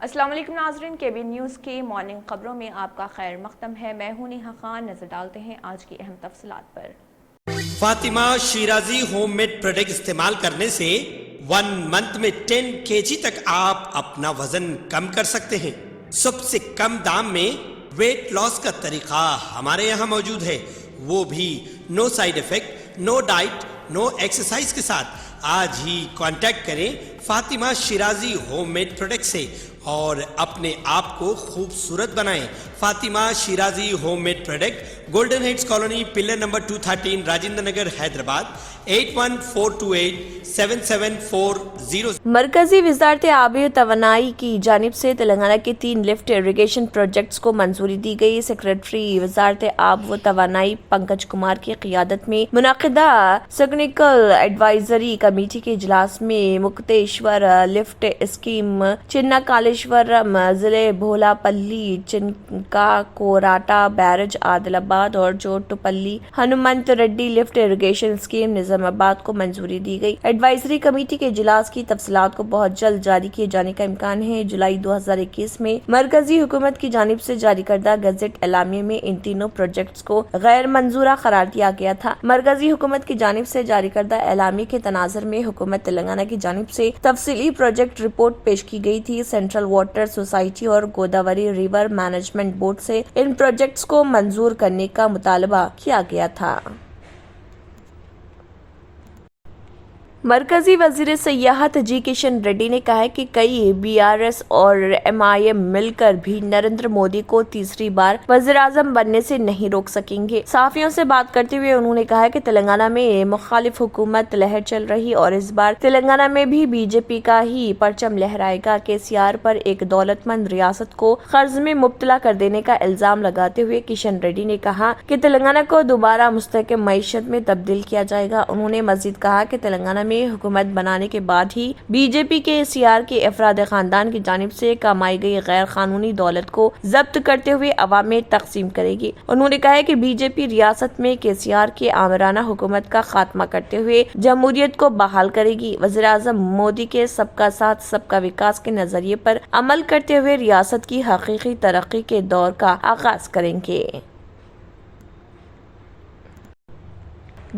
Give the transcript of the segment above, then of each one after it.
السلام علیکم ناظرین، KB نیوز کی مارننگ خبروں میں آپ کا خیر مقدم ہے۔ میں ہوں نیہا خان۔ نظر ڈالتے ہیں آج کی اہم تفصیلات پر۔ Fatima Shirazi home made product استعمال کرنے سے 1 منتھ میں 10 kg تک آپ اپنا وزن کم کر سکتے ہیں۔ سب سے کم دام میں ویٹ لاس کا طریقہ ہمارے یہاں موجود ہے، وہ بھی no side effect, no diet, no exercise کے ساتھ۔ آج ہی کانٹیکٹ کریں Fatima Shirazi home made product سے اور اپنے آپ کو خوبصورت بنائیں۔ Fatima Shirazi home made product, Golden Heights Colony, pillar number 213، Rajendra Nagar, Hyderabad, 8142877440۔ مرکزی وزارت آبی و توانائی کی جانب سے تلنگانہ کے 3 لفٹ اریگیشن پروجیکٹس کو منظوری دی گئی۔ سیکریٹری وزارت آب و توانائی پنکج کمار کی قیادت میں منعقدہ سیکنیکل ایڈوائزری کمیٹی کے اجلاس میں مکتیشور لفٹ اسکیم، چنا کالیشورم، ضلع بھولا پلی، چنکاکوراٹا بیرج عادل آباد اور چوٹپلی Hanumanth ready lift irrigation scheme نظام آباد کو منظوری دی گئی۔ ایڈوائزری کمیٹی کے اجلاس کی تفصیلات کو بہت جلد جاری کیے جانے کا امکان ہے۔ جولائی 2021 میں مرکزی حکومت کی جانب سے جاری کردہ گزٹ اعلامیہ میں ان تینوں پروجیکٹس کو غیر منظورہ قرار دیا گیا تھا۔ مرکزی حکومت کی جانب سے جاری کردہ اعلامیہ کے تناظر میں حکومت تلنگانہ کی جانب سے تفصیلی پروجیکٹ رپورٹ پیش کی گئی تھی۔ سینٹرل واٹر سوسائٹی اور گوداوری ریور مینجمنٹ بورڈ سے ان پروجیکٹس کو منظور کرنے کا مطالبہ کیا گیا تھا۔ مرکزی وزیر سیاحت جی کشن ریڈی نے کہا ہے کہ کئی BRS اور MIM مل کر بھی نریندر مودی کو تیسری بار وزیر اعظم بننے سے نہیں روک سکیں گے۔ صحافیوں سے بات کرتے ہوئے انہوں نے کہا کہ تلنگانہ میں مخالف حکومت لہر چل رہی اور اس بار تلنگانہ میں بھی BJP کا ہی پرچم لہرائے گا۔ KCR پر ایک دولت مند ریاست کو قرض میں مبتلا کر دینے کا الزام لگاتے ہوئے کشن ریڈی نے کہا کہ تلنگانہ کو دوبارہ مستحکم معیشت میں تبدیل کیا جائے گا۔ انہوں نے مزید کہا کہ تلنگانہ میں حکومت بنانے کے بعد ہی BJP کے KCR کے افراد خاندان کی جانب سے کمائی گئی غیر قانونی دولت کو ضبط کرتے ہوئے عوام میں تقسیم کرے گی۔ انہوں نے کہا کہ BJP ریاست میں KCR کے آمرانہ حکومت کا خاتمہ کرتے ہوئے جمہوریت کو بحال کرے گی۔ وزیر اعظم مودی کے سب کا ساتھ سب کا وکاس کے نظریے پر عمل کرتے ہوئے ریاست کی حقیقی ترقی کے دور کا آغاز کریں گے۔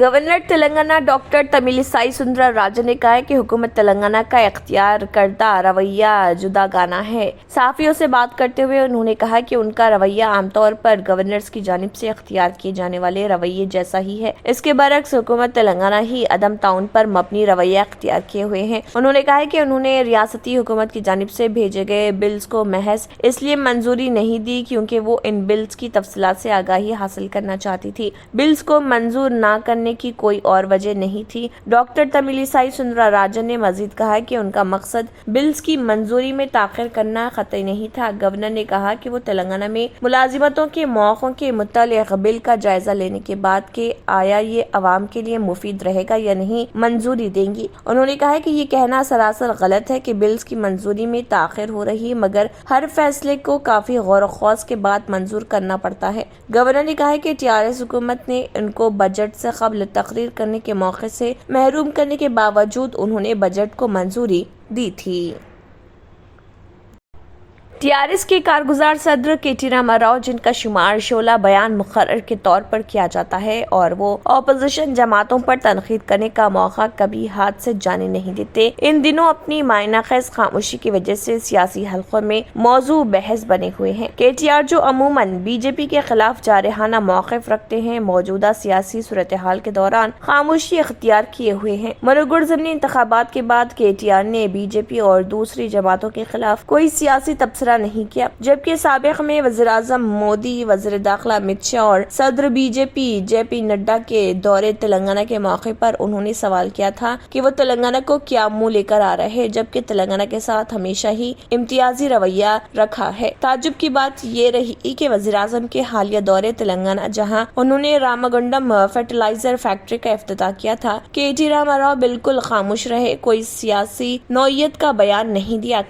گورنر تلنگانہ ڈاکٹر تمیلیسائی سندرا راجن نے کہا کہ حکومت تلنگانہ کا اختیار کردہ رویہ جداگانہ ہے۔ صحافیوں سے بات کرتے ہوئے انہوں نے کہا کہ ان کا رویہ عام طور پر گورنرز کی جانب سے اختیار کیے جانے والے رویے جیسا ہی ہے۔ اس کے برعکس حکومت تلنگانہ ہی عدم تعاون پر مبنی رویہ اختیار کیے ہوئے ہیں۔ انہوں نے کہا کہ انہوں نے ریاستی حکومت کی جانب سے بھیجے گئے بلز کو محض اس لیے منظوری نہیں دی کیونکہ وہ ان بلز کی تفصیلات سے آگاہی حاصل کرنا چاہتی تھی۔ بلز کو منظور نہ کرنے کی کوئی اور وجہ نہیں تھی۔ ڈاکٹر تمیلیسائی سندرا راجن نے مزید کہا کہ ان کا مقصد بلز کی منظوری میں تاخیر کرنا قطعی نہیں تھا۔ گورنر نے کہا کہ وہ تلنگانہ میں ملازمتوں کے مواقع کے متعلق بل کا جائزہ لینے کے بعد کہ آیا یہ عوام کے لیے مفید رہے گا یا نہیں منظوری دیں گی۔ انہوں نے کہا کہ یہ کہنا سراسر غلط ہے کہ بلز کی منظوری میں تاخیر ہو رہی ہے، مگر ہر فیصلے کو کافی غور و خوض کے بعد منظور کرنا پڑتا ہے۔ گورنر نے کہا کہ TRS حکومت نے ان کو بجٹ سے قبل تقریر کرنے کے موقع سے محروم کرنے کے باوجود انہوں نے بجٹ کو منظوری دی تھی۔ TRS کے کارگزار صدر KT راما راؤ، جن کا شمار شعلہ بیان مقرر کے طور پر کیا جاتا ہے اور وہ اپوزیشن جماعتوں پر تنقید کرنے کا موقع کبھی ہاتھ سے جانے نہیں دیتے، ان دنوں اپنی معنی خیز خاموشی کی وجہ سے سیاسی حلقوں میں موضوع بحث بنے ہوئے ہیں۔ KTR جو عموماً BJP کے خلاف جارحانہ موقف رکھتے ہیں، موجودہ سیاسی صورتحال کے دوران خاموشی اختیار کیے ہوئے ہیں۔ منوگڑھ ضمنی انتخابات کے بعد KTR نے BJP اور دوسری جماعتوں کے خلاف کوئی سیاسی تبصرہ نہیں کیا، جبکہ سابق میں وزیر اعظم مودی، وزیر داخلہ امت شاہ اور صدر BJP JP نڈا کے دورے تلنگانہ کے موقع پر انہوں نے سوال کیا تھا کہ وہ تلنگانہ کو کیا منہ لے کر آ رہے ہیں، جبکہ تلنگانہ کے ساتھ ہمیشہ ہی امتیازی رویہ رکھا ہے۔ تعجب کی بات یہ رہی کہ وزیر اعظم کے حالیہ دورے تلنگانہ، جہاں انہوں نے رامگنڈم فرٹیلائزر فیکٹری کا افتتاح کیا تھا، KT راما راؤ بالکل خاموش رہے، کوئی سیاسی نوعیت کا بیان نہیں دیا۔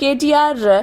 KTR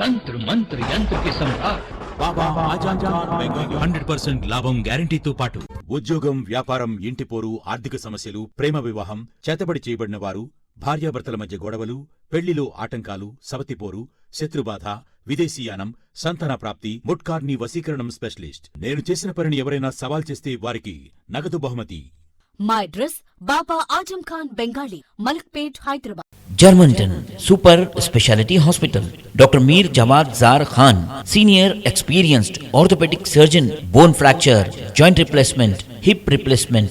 తంత్ర మంత్ర యంత్ర కి సంభార్ బాబా ఆజాన్ 100% లాభం గ్యారెంటీతో పాటు ఉద్యోగం, వ్యాపారం, ఇంటి పోరు, ఆర్థిక సమస్యలు, ప్రేమ వివాహం, చేతబడి చేయబడిన వారు, భార్యాభర్తల మధ్య గొడవలు, పెళ్లిలో ఆటంకాలు, సవతిపోరు, శత్రుబాధ, విదేశీయానం, సంతాన ప్రాప్తి, ముట్కార్ని వశీకరణం స్పెషలిస్ట్. నేను చేసిన పనిని ఎవరైనా సవాల్ చేస్తే వారికి నగదు బహుమతి. My address, Baba Ajam Khan Bengali, Malkpet, Hyderabad. Germantown Super Speciality Hospital. Dr. Mir Jawad Zar Khan, Senior Experienced Orthopedic Surgeon, Bone Fracture, Joint Replacement, Hip Replacement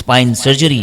Spine Surgery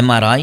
MRI,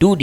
2D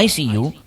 ICU